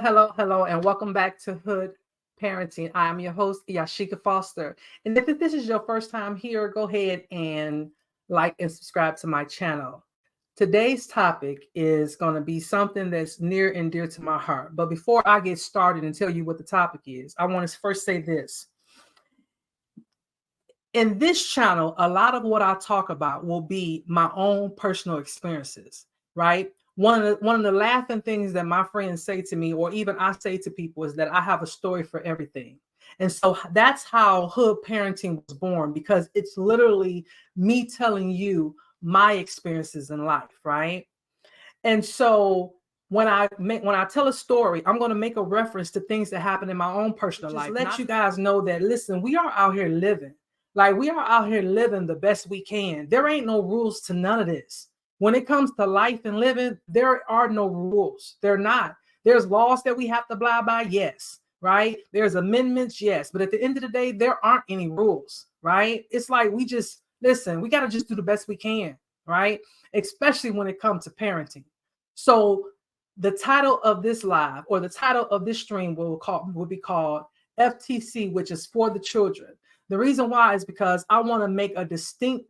hello, and welcome back to Hood Parenting. I'm your host, Yasheka Foster. And if this is your first time here, go ahead and like and subscribe to my channel. Today's topic is going to be something that's near and dear to my heart. But before I get started and tell you what the topic is, I want to first say this. In this channel, a lot of what I talk about will be my own personal experiences, right? One of the laughing things that my friends say to me, or even I say to people, is that I have a story for everything. And so that's how Hood Parenting was born, because it's literally me telling you my experiences in life, right? And so when I tell a story, I'm going to make a reference to things that happen in my own personal life. Let you guys know that, listen, we are out here living. Like, we are out here living the best we can. There ain't no rules to none of this. When it comes to life and living, there are no rules. They're not. There's laws that we have to abide by, yes, right? There's amendments, yes. But at the end of the day, there aren't any rules, right? It's like we just, listen, we got to just do the best we can, right? Especially when it comes to parenting. So the title of this live, or the title of this stream, will be called FTC, which is for the children. The reason why is because I want to make a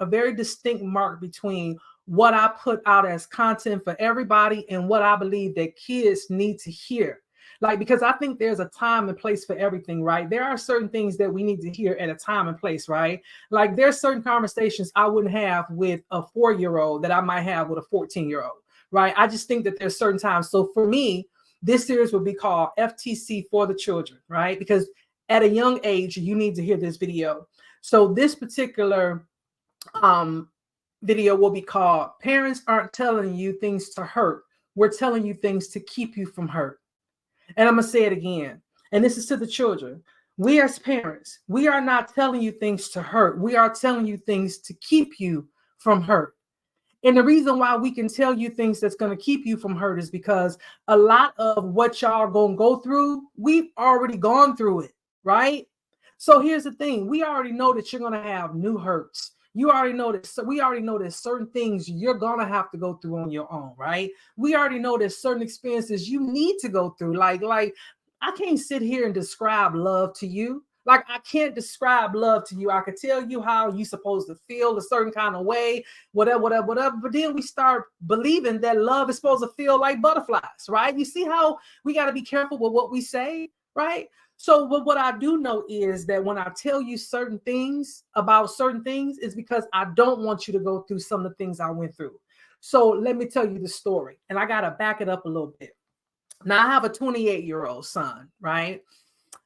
very distinct mark between what I put out as content for everybody and what I believe that kids need to hear. Like, because I think there's a time and place for everything, right? There are certain things that we need to hear at a time and place, right? Like, there's certain conversations I wouldn't have with a 4-year-old that I might have with a 14-year-old, right? I just think that there's certain times. So for me, this series will be called FTC for the children, right? Because at a young age, you need to hear this video. So this particular video will be called Parents Aren't Telling You Things to Hurt. We're telling you things to keep you from hurt. And I'm going to say it again. And this is to the children. We as parents, we are not telling you things to hurt. We are telling you things to keep you from hurt. And the reason why we can tell you things that's going to keep you from hurt is because a lot of what y'all are going to go through, we've already gone through it, right? So here's the thing. We already know that you're going to have new hurts. You already know that. So we already know that certain things you're going to have to go through on your own, right? We already know that certain experiences you need to go through. Like I can't sit here and describe love to you. Like, I can't describe love to you. I could tell you how you're supposed to feel a certain kind of way, whatever. But then we start believing that love is supposed to feel like butterflies, right? You see how we got to be careful with what we say, right? So what I do know is that when I tell you certain things about certain things, is because I don't want you to go through some of the things I went through. So let me tell you the story, and I got to back it up a little bit. Now, I have a 28-year-old son, right?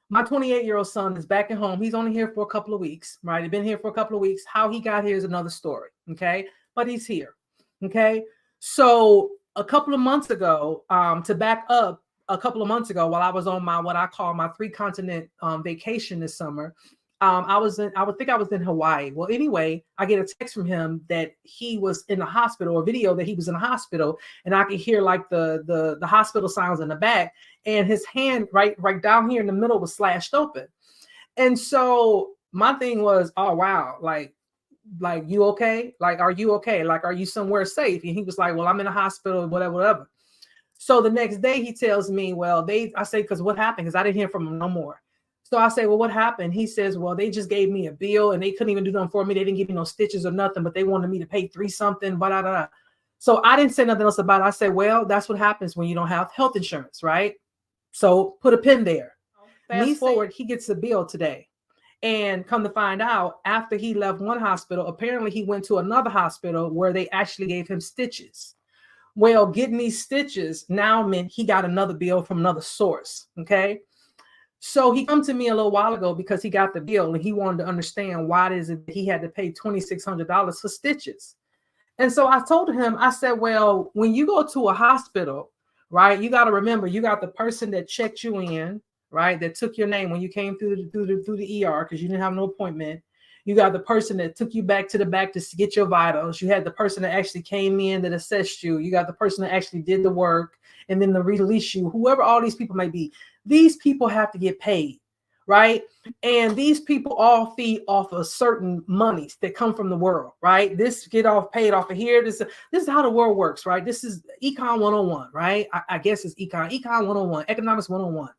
My 28-year-old son is back at home. He's only here for a couple of weeks, right? He's been here for a couple of weeks. How he got here is another story, okay? But he's here, okay? So a couple of months ago, to back up, a couple of months ago, while I was on my what I call my 3-continent vacation this summer, I was in Hawaii. Well, anyway, I get a text from him that he was in the hospital, or video that he was in the hospital, and I could hear like the hospital sounds in the back, and his hand right down here in the middle was slashed open. And so my thing was, oh wow, like you okay? Like, are you okay? Like, are you somewhere safe? And he was like, well, I'm in the hospital, whatever. So the next day he tells me, well, I say, because what happened? Because I didn't hear from him no more. So I say, well, what happened? He says, well, they just gave me a bill and they couldn't even do nothing for me. They didn't give me no stitches or nothing, but they wanted me to pay $3 something, blah, blah, blah. So I didn't say nothing else about it. I said, well, that's what happens when you don't have health insurance, right? So put a pin there. Fast forward, he gets a bill today. And come to find out, after he left one hospital, apparently he went to another hospital where they actually gave him stitches. Well, getting these stitches now meant he got another bill from another source, okay? So he come to me a little while ago because he got the bill and he wanted to understand why it is that he had to pay $2,600 for stitches. And so I told him, I said, well, when you go to a hospital, right, you got to remember, you got the person that checked you in, right, that took your name when you came through the ER because you didn't have no appointment. You got the person that took you back to the back to get your vitals. You had the person that actually came in that assessed you. You got the person that actually did the work and then to release you, whoever all these people may be. These people have to get paid, right? And these people all feed off of certain monies that come from the world, right? This get off paid off of here. This is how the world works, right? This is econ 101, right? I guess it's econ 101, economics 101.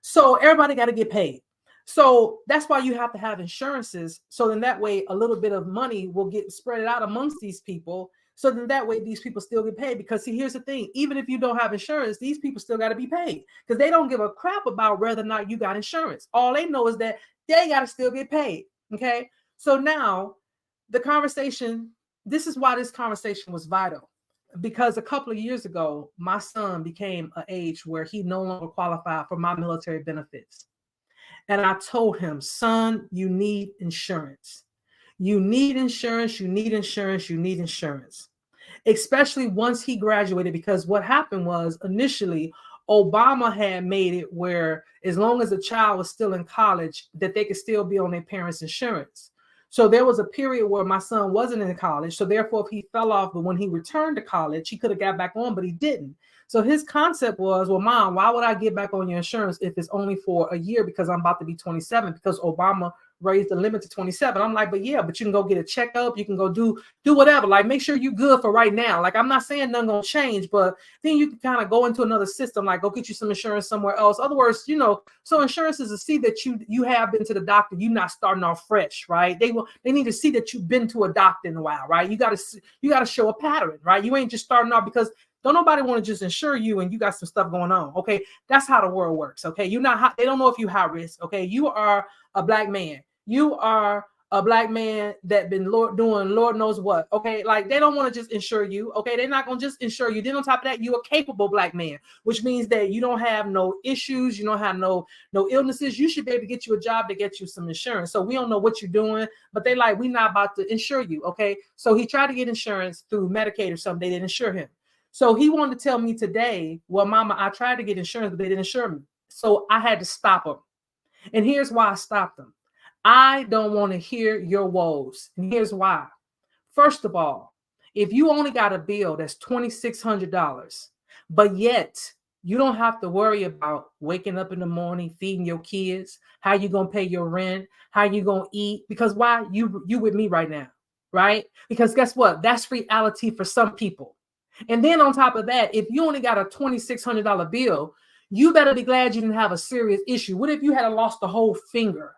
So everybody got to get paid. So that's why you have to have insurances. So then that way a little bit of money will get spread out amongst these people. So then that way these people still get paid. Because see, here's the thing. Even if you don't have insurance, these people still got to be paid because they don't give a crap about whether or not you got insurance. All they know is that they got to still get paid. Okay. So now the conversation, this is why this conversation was vital. Because a couple of years ago, my son became an age where he no longer qualified for my military benefits. And I told him, son, you need insurance. You need insurance, you need insurance, you need insurance. Especially once he graduated, because what happened was initially Obama had made it where as long as a child was still in college, that they could still be on their parents' insurance. So there was a period where my son wasn't in college. So therefore, if he fell off, but when he returned to college, he could have got back on, but he didn't. So his concept was, well, Mom, why would I get back on your insurance if it's only for a year because I'm about to be 27 because Obama raised the limit to 27. I'm like, but yeah, but you can go get a checkup. You can go do whatever. Like, make sure you're good for right now. Like, I'm not saying nothing gonna change, but then you can kind of go into another system, like go get you some insurance somewhere else. Other words, so insurance is to see that you have been to the doctor. You're not starting off fresh, right? They need to see that you've been to a doctor in a while, right? You gotta show a pattern, right? You ain't just starting off because don't nobody want to just insure you and you got some stuff going on. Okay. That's how the world works. Okay. They don't know if you're high risk. Okay. You are a black man. You are a black man that been doing Lord knows what. Okay. Like, they don't want to just insure you. Okay. They're not going to just insure you. Then on top of that, you're a capable black man, which means that you don't have no issues. You don't have no illnesses. You should be able to get you a job to get you some insurance. So we don't know what you're doing, but they like, we're not about to insure you. Okay. So he tried to get insurance through Medicaid or something. They didn't insure him. So he wanted to tell me today, well, Mama, I tried to get insurance, but they didn't insure me. So I had to stop him. And here's why I stopped him. I don't want to hear your woes. And here's why. First of all, if you only got a bill that's $2,600, but yet you don't have to worry about waking up in the morning, feeding your kids, how you going to pay your rent, how you going to eat, because why? You with me right now, right? Because guess what? That's reality for some people. And then on top of that, if you only got a $2,600 bill, you better be glad you didn't have a serious issue. What if you had lost a whole finger?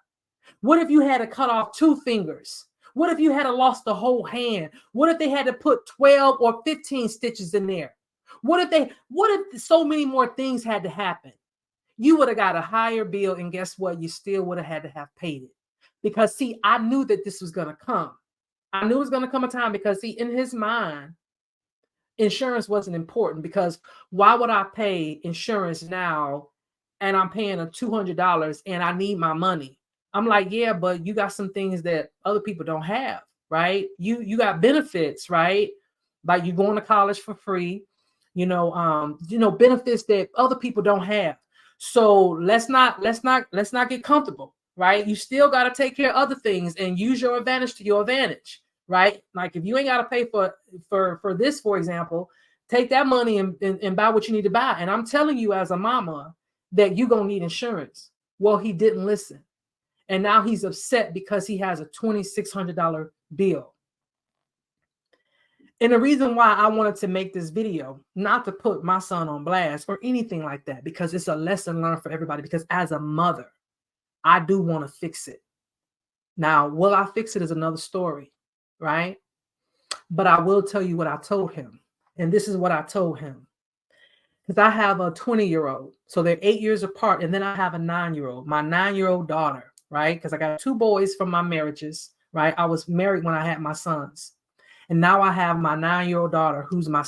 What if you had to cut off 2 fingers? What if you had lost the whole hand? What if they had to put 12 or 15 stitches in there? What if so many more things had to happen? You would have got a higher bill, and guess what? You still would have had to have paid it. Because see, I knew that this was going to come. I knew it was going to come a time because see, in his mind, insurance wasn't important, because why would I pay insurance now and I'm paying a $200 and I need my money? I'm like, yeah, but you got some things that other people don't have, right? You got benefits, right? Like you going to college for free, benefits that other people don't have. So let's not get comfortable, right? You still got to take care of other things and use your advantage to your advantage. Right? Like if you ain't got to pay for this, for example, take that money and buy what you need to buy. And I'm telling you as a mama that you're going to need insurance. Well, he didn't listen. And now he's upset because he has a $2,600 bill. And the reason why I wanted to make this video, not to put my son on blast or anything like that, because it's a lesson learned for everybody, because as a mother, I do want to fix it. Now, will I fix it is another story. Right? But I will tell you what I told him. And this is what I told him. Because I have a 20-year-old. So they're 8 years apart. And then I have a 9-year-old, my 9-year-old daughter, right? Because I got 2 boys from my marriages, right? I was married when I had my sons. And now I have my 9-year-old daughter, who's my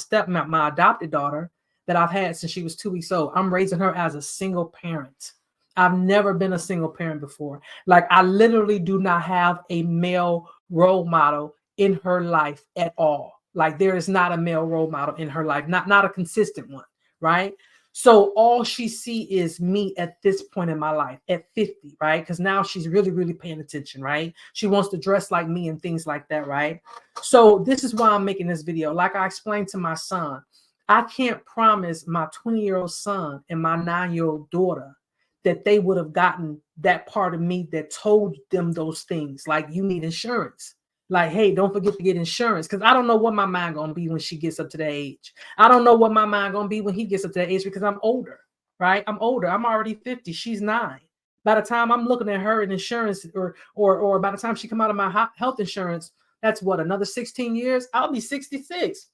adopted daughter that I've had since she was 2 weeks old. I'm raising her as a single parent. I've never been a single parent before. Like, I literally do not have a male role model in her life at all. Like, there is not a male role model in her life, not a consistent one, right? So all she see is me at this point in my life at 50, right? Because now she's really, really paying attention, right? She wants to dress like me and things like that, right? So this is why I'm making this video. Like I explained to my son, I can't promise my 20-year-old son and my 9-year-old daughter that they would have gotten that part of me that told them those things, like you need insurance. Like, hey, don't forget to get insurance, because I don't know what my mind gonna be when she gets up to that age. I don't know what my mind gonna be when he gets up to that age, because I'm older, right? I'm older. I'm already 50. She's 9. By the time I'm looking at her in insurance, or by the time she come out of my health insurance, that's what, another 16 years. I'll be 66.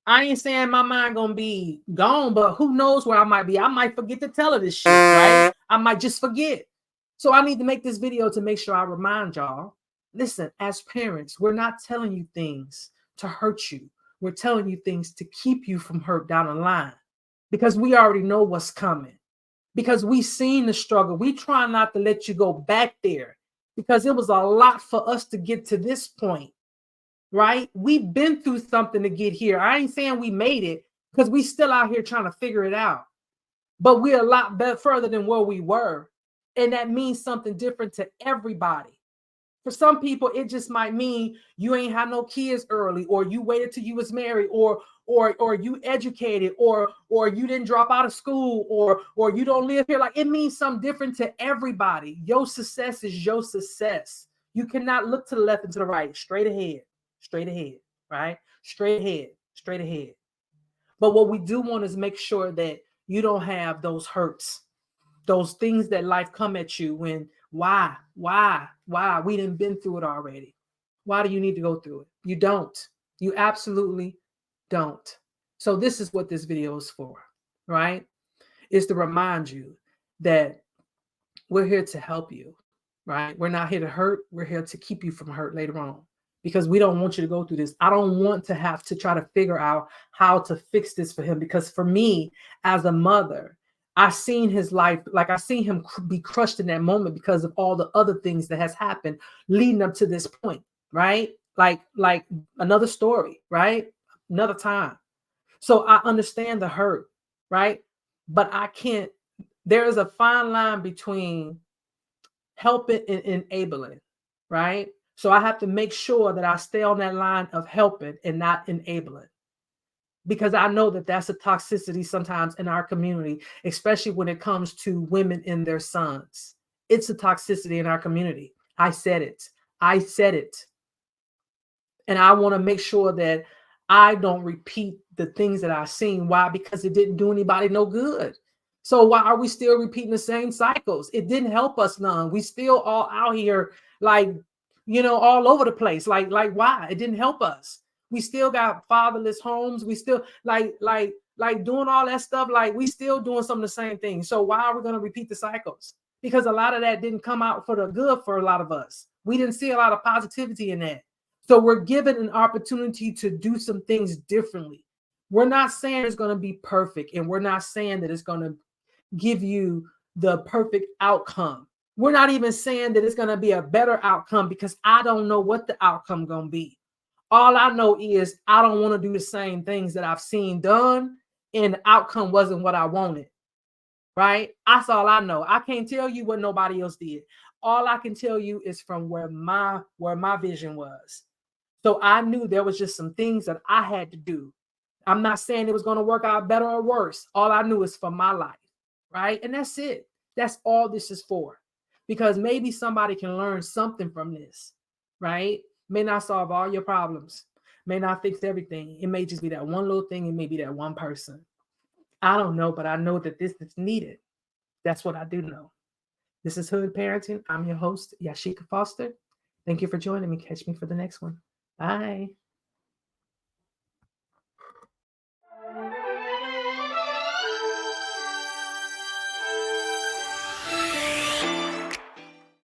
I ain't saying my mind gonna be gone, but who knows where I might be. I might forget to tell her this shit, right? I might just forget. So I need to make this video to make sure I remind y'all, listen, as parents, we're not telling you things to hurt you. We're telling you things to keep you from hurt down the line, because we already know what's coming, because we've seen the struggle. We try not to let you go back there, because it was a lot for us to get to this point. Right? We've been through something to get here. I ain't saying we made it, because we still out here trying to figure it out. But we're a lot better further than where we were. And that means something different to everybody. For some people, it just might mean you ain't have no kids early, or you waited till you was married, or you educated, or you didn't drop out of school, or you don't live here. Like, it means something different to everybody. Your success is your success. You cannot look to the left and to the right. Straight ahead, right? Straight ahead. But what we do want is make sure that you don't have those hurts, those things that life come at you when, why? We done been through it already. Why do you need to go through it? You don't. You absolutely don't. So this is what this video is for, right? Is to remind you that we're here to help you, right? We're not here to hurt. We're here to keep you from hurt later on, because we don't want you to go through this. I don't want to have to try to figure out how to fix this for him, because for me as a mother, I seen his life, like I seen him be crushed in that moment because of all the other things that has happened leading up to this point, right? Like another story, right? Another time. So I understand the hurt, right? But I can't, there is a fine line between helping and enabling, right? So I have to make sure that I stay on that line of helping and not enabling, because I know that that's a toxicity sometimes in our community, especially when it comes to women and their sons. It's a toxicity in our community. I said it. And I want to make sure that I don't repeat the things that I've seen. Why? Because it didn't do anybody no good. So why are we still repeating the same cycles? It didn't help us none. We still all out here like, all over the place. Like why? It didn't help us. We still got fatherless homes. We still like doing all that stuff. Like, we still doing some of the same things. So why are we going to repeat the cycles? Because a lot of that didn't come out for the good for a lot of us. We didn't see a lot of positivity in that. So we're given an opportunity to do some things differently. We're not saying it's going to be perfect, and we're not saying that it's going to give you the perfect outcome. We're not even saying that it's going to be a better outcome, because I don't know what the outcome going to be. All I know is I don't want to do the same things that I've seen done, and the outcome wasn't what I wanted, right? That's all I know. I can't tell you what nobody else did. All I can tell you is from where my vision was. So I knew there was just some things that I had to do. I'm not saying it was going to work out better or worse. All I knew is for my life, right? And that's it. That's all this is for. Because maybe somebody can learn something from this, right? May not solve all your problems. May not fix everything. It may just be that one little thing. It may be that one person. I don't know, but I know that this is needed. That's what I do know. This is Hood Parenting. I'm your host, Yasheka Foster. Thank you for joining me. Catch me for the next one. Bye.